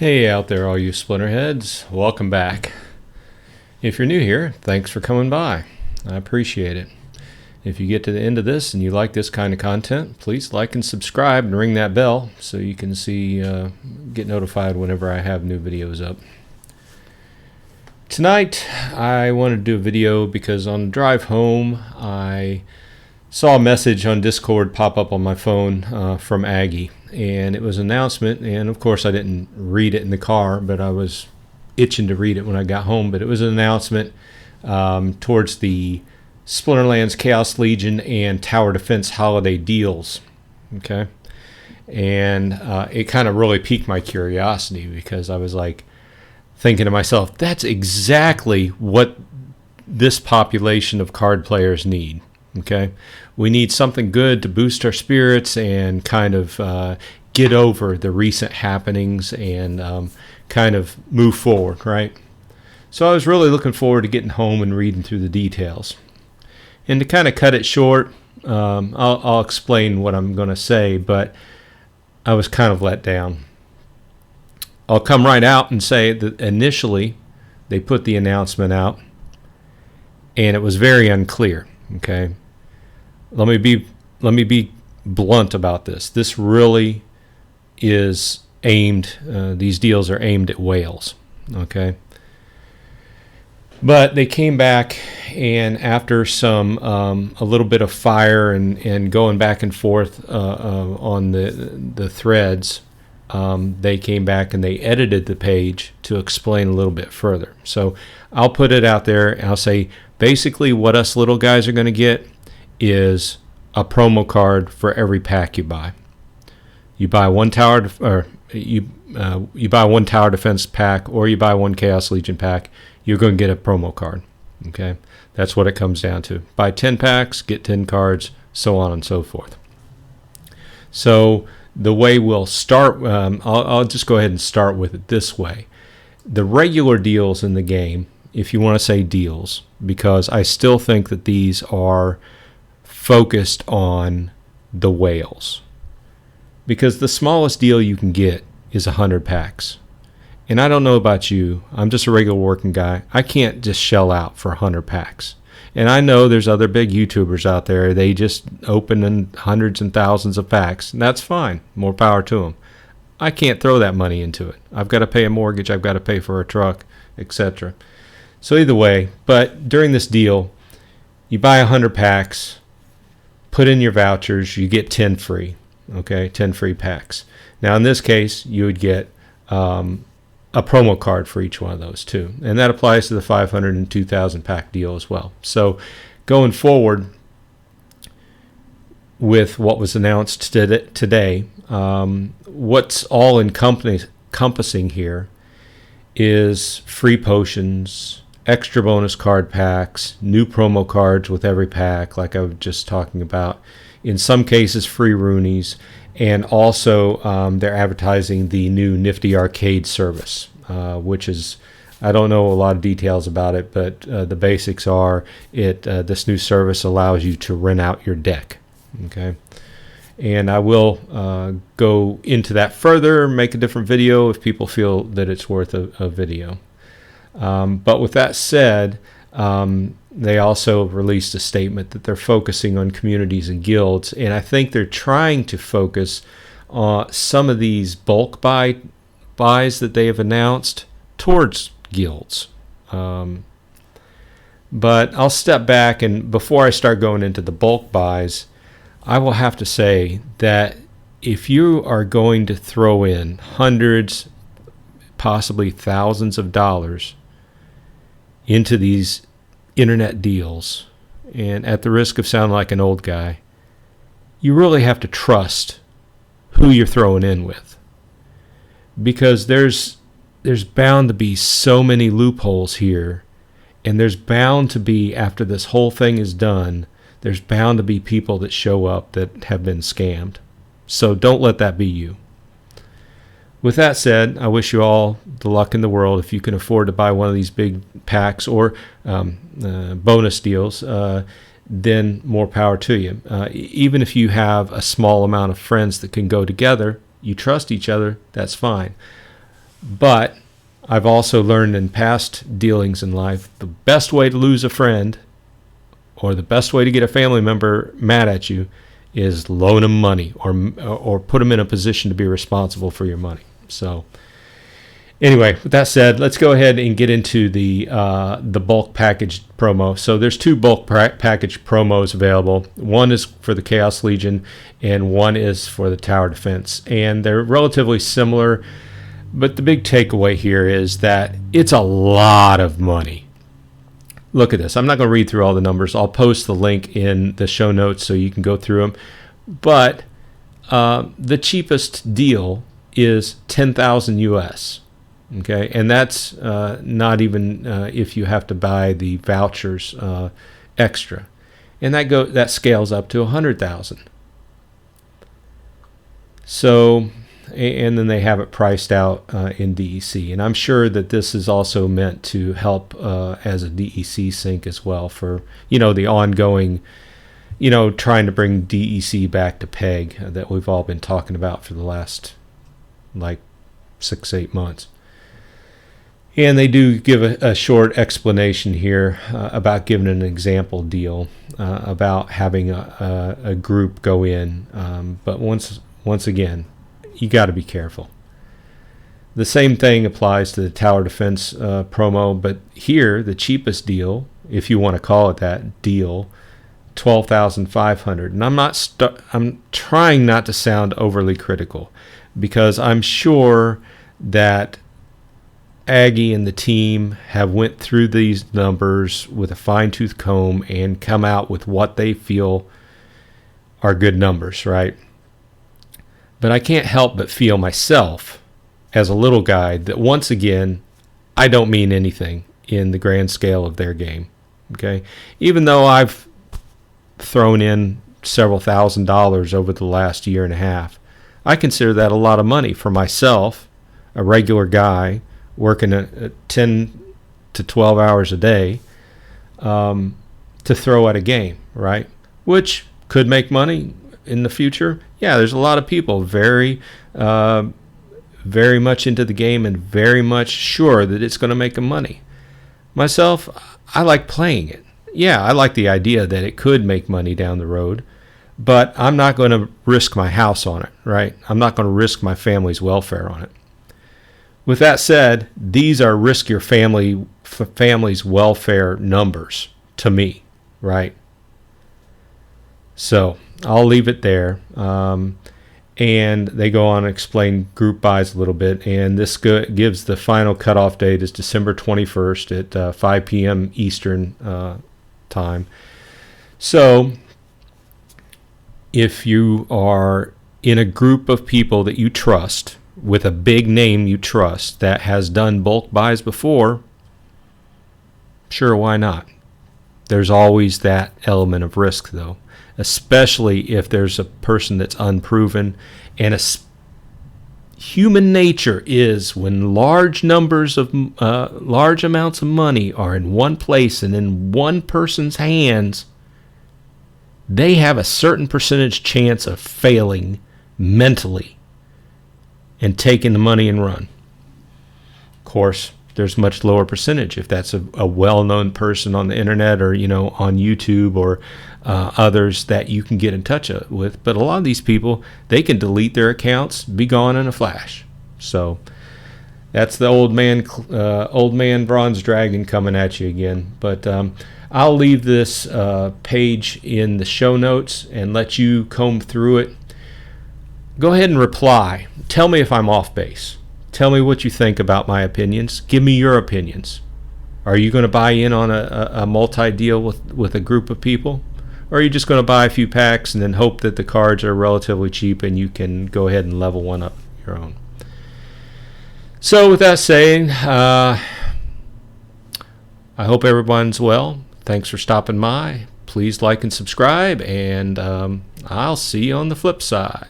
Hey out there, all you Splinterheads. Welcome back. If you're new here, thanks for coming by. I appreciate it. If you get to the end of this and you like this kind of content, please like and subscribe and ring that bell so you can get notified whenever I have new videos up. Tonight, I wanted to do a video because on the drive home, I saw a message on Discord pop up on my phone from Aggie. And it was an announcement, and of course I didn't read it in the car, but I was itching to read it when I got home. But it was an announcement towards the Splinterlands, Chaos Legion, and Tower Defense holiday deals. Okay, and it kind of really piqued my curiosity because I was like thinking to myself, that's exactly what this population of card players need. Okay, we need something good to boost our spirits and kind of get over the recent happenings and kind of move forward, right? So I was really looking forward to getting home and reading through the details. And to kind of cut it short, I'll explain what I'm going to say, but I was kind of let down. I'll come right out and say that initially they put the announcement out, and it was very unclear. Okay, let me be blunt about this. This really is aimed. These deals are aimed at whales. Okay, but they came back, and after some a little bit of fire and going back and forth on the threads, they came back and they edited the page to explain a little bit further. So I'll put it out there and I'll say, basically, what us little guys are going to get is a promo card for every pack you buy. You buy one tower, you buy one Tower Defense pack, or you buy one Chaos Legion pack, you're going to get a promo card. Okay, that's what it comes down to. Buy 10 packs, get 10 cards, so on and so forth. So the way we'll start, I'll just go ahead and start with it this way. The regular deals in the game, if you want to say deals, because I still think that these are focused on the whales. Because the smallest deal you can get is 100 packs. And I don't know about you, I'm just a regular working guy. I can't just shell out for 100 packs. And I know there's other big YouTubers out there, they just open in hundreds and thousands of packs. And that's fine, more power to them. I can't throw that money into it. I've got to pay a mortgage, I've got to pay for a truck, etc. So either way, but during this deal, you buy 100 packs, put in your vouchers, you get 10 free. Okay, 10 free packs. Now in this case, you would get a promo card for each one of those too. And that applies to the 500 and 2,000 pack deal as well. So going forward with what was announced today, what's all encompassing here is free potions, extra bonus card packs, new promo cards with every pack, like I was just talking about. In some cases, free Roonies, and also they're advertising the new Nifty Arcade service, which is, I don't know a lot of details about it, but the basics are this new service allows you to rent out your deck. Okay. And I will go into that further, make a different video if people feel that it's worth a video. But with that said, they also released a statement that they're focusing on communities and guilds, and I think they're trying to focus on some of these bulk buys that they have announced towards guilds. But I'll step back, and before I start going into the bulk buys, I will have to say that if you are going to throw in hundreds, possibly thousands of dollars into these internet deals, and at the risk of sounding like an old guy, you really have to trust who you're throwing in with, because there's bound to be so many loopholes here, and there's bound to be, after this whole thing is done, there's bound to be people that show up that have been scammed. So don't let that be you. With that said, I wish you all the luck in the world. If you can afford to buy one of these big packs or bonus deals, then more power to you. Even if you have a small amount of friends that can go together, you trust each other, that's fine. But I've also learned in past dealings in life, the best way to lose a friend or the best way to get a family member mad at you is loan them money or put them in a position to be responsible for your money. So anyway, with that said, let's go ahead and get into the bulk package promo. So there's two bulk package promos available. One is for the Chaos Legion, and one is for the Tower Defense. And they're relatively similar, but the big takeaway here is that it's a lot of money. Look at this. I'm not going to read through all the numbers. I'll post the link in the show notes so you can go through them. But the cheapest deal is 10,000 US. Okay, and that's not even if you have to buy the vouchers extra, and that scales up to 100,000. So, and then they have it priced out in DEC, and I'm sure that this is also meant to help as a DEC sync as well for the ongoing trying to bring DEC back to PEG that we've all been talking about for the last 6-8 months. And they do give a short explanation here about giving an example deal about having a group go in. But once again, you got to be careful. The same thing applies to the Tower Defense promo, but here the cheapest deal, if you want to call it that deal, 12,500. And I'm trying not to sound overly critical, because I'm sure that Aggie and the team have went through these numbers with a fine-tooth comb and come out with what they feel are good numbers, right? But I can't help but feel myself, as a little guy, that once again, I don't mean anything in the grand scale of their game, okay? Even though I've thrown in several $1,000s over the last year and a half, I consider that a lot of money for myself, a regular guy, working at 10 to 12 hours a day to throw at a game, right? Which could make money in the future. Yeah, there's a lot of people very much into the game and very much sure that it's going to make them money. Myself, I like playing it. Yeah, I like the idea that it could make money down the road, but I'm not going to risk my house on it, right? I'm not going to risk my family's welfare on it. With that said, these are risk your family's welfare numbers to me, right? So I'll leave it there. And they go on and explain group buys a little bit. And this gives the final cutoff date is December 21st at 5 p.m. Eastern time. So if you are in a group of people that you trust, with a big name you trust that has done bulk buys before, sure, why not? There's always that element of risk, though, especially if there's a person that's unproven. And human nature is when large amounts of money are in one place and in one person's hands, they have a certain percentage chance of failing mentally and taking the money and run. Of course, there's much lower percentage if that's a well-known person on the internet or on YouTube or others that you can get in touch with. But a lot of these people, they can delete their accounts, be gone in a flash. So that's the old man bronze dragon coming at you again. But I'll leave this page in the show notes and let you comb through it. Go ahead and reply. Tell me if I'm off base. Tell me what you think about my opinions. Give me your opinions. Are you going to buy in on a multi-deal with a group of people? Or are you just going to buy a few packs and then hope that the cards are relatively cheap and you can go ahead and level one up your own? So with that saying, I hope everyone's well. Thanks for stopping by. Please like and subscribe, and I'll see you on the flip side.